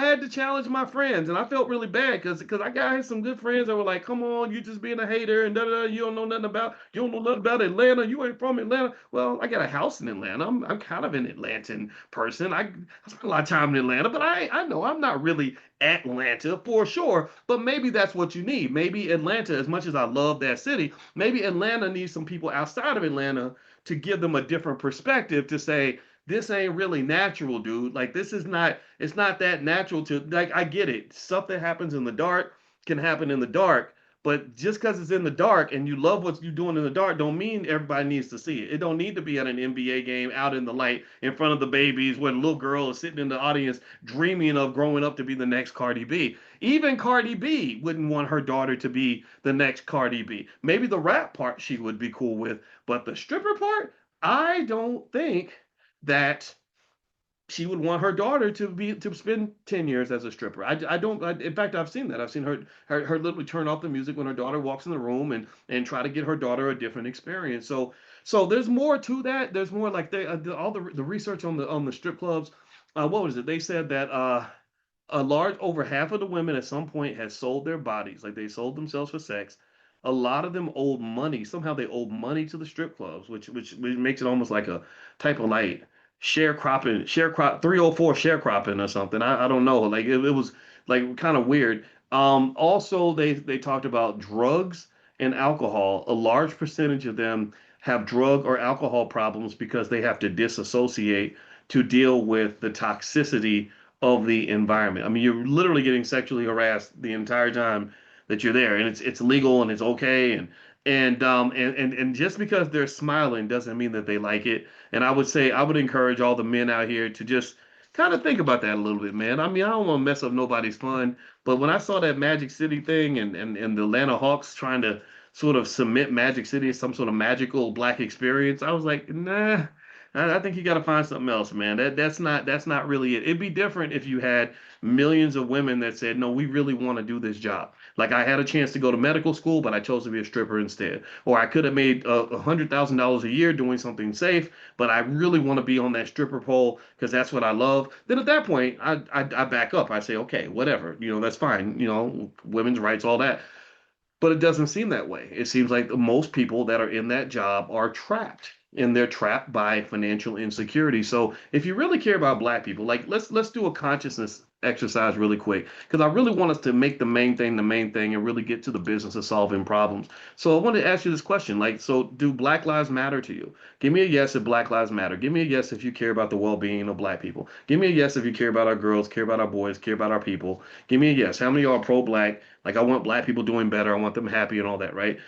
had to challenge my friends, and I felt really bad because I got some good friends that were like, "Come on, you just being a hater and da da da. You don't know nothing about Atlanta. You ain't from Atlanta." Well, I got a house in Atlanta. I'm kind of an Atlantan person. I spent a lot of time in Atlanta, but I know I'm not really Atlanta for sure. But maybe that's what you need. Maybe Atlanta, as much as I love that city, maybe Atlanta needs some people outside of Atlanta to give them a different perspective to say this ain't really natural, dude. Like this is not, it's not that natural to, like, I get it. Stuff that happens in the dark can happen in the dark, but just because it's in the dark and you love what you're doing in the dark don't mean everybody needs to see it. It don't need to be at an NBA game out in the light in front of the babies where the little girl is sitting in the audience dreaming of growing up to be the next Cardi B. Even Cardi B wouldn't want her daughter to be the next Cardi B. Maybe the rap part she would be cool with, but the stripper part, I don't think that she would want her daughter to spend 10 years as a stripper. I don't in fact I've seen that. I've seen her literally turn off the music when her daughter walks in the room and try to get her daughter a different experience. So there's more to that. There's more like all the research on the strip clubs. What was it? They said that a large over half of the women at some point has sold their bodies, like they sold themselves for sex. A lot of them owed money. Somehow they owed money to the strip clubs, which makes it almost like a type of like sharecropping, sharecrop 304 sharecropping or something. I don't know. Like it was like kind of weird. Also they talked about drugs and alcohol. A large percentage of them have drug or alcohol problems because they have to disassociate to deal with the toxicity of the environment. I mean, you're literally getting sexually harassed the entire time that you're there, and it's legal and it's okay, and just because they're smiling doesn't mean that they like it. And I would say I would encourage all the men out here to just kind of think about that a little bit, man. I mean, I don't want to mess up nobody's fun, but when I saw that Magic City thing and the Atlanta Hawks trying to sort of submit Magic City as some sort of magical black experience, I was like, nah. I think you got to find something else, man. That's not really it. It'd be different if you had millions of women that said, "No, we really want to do this job." Like I had a chance to go to medical school, but I chose to be a stripper instead. Or I could have made $100,000 a year doing something safe, but I really want to be on that stripper pole because that's what I love. Then at that point, I back up. I say, okay, whatever, that's fine. Women's rights, all that. But it doesn't seem that way. It seems like most people that are in that job are trapped, and they're trapped by financial insecurity. So if you really care about black people, like let's do a consciousness exercise really quick because I really want us to make the main thing and really get to the business of solving problems. So I want to ask you this question, like, so do Black Lives Matter to you? Give me a yes if Black Lives Matter. Give me a yes if you care about the well-being of black people. Give me a yes if you care about our girls, care about our boys, care about our people. Give me a yes. How many of y'all are pro-black? Like I want black people doing better. I want them happy and all that, right?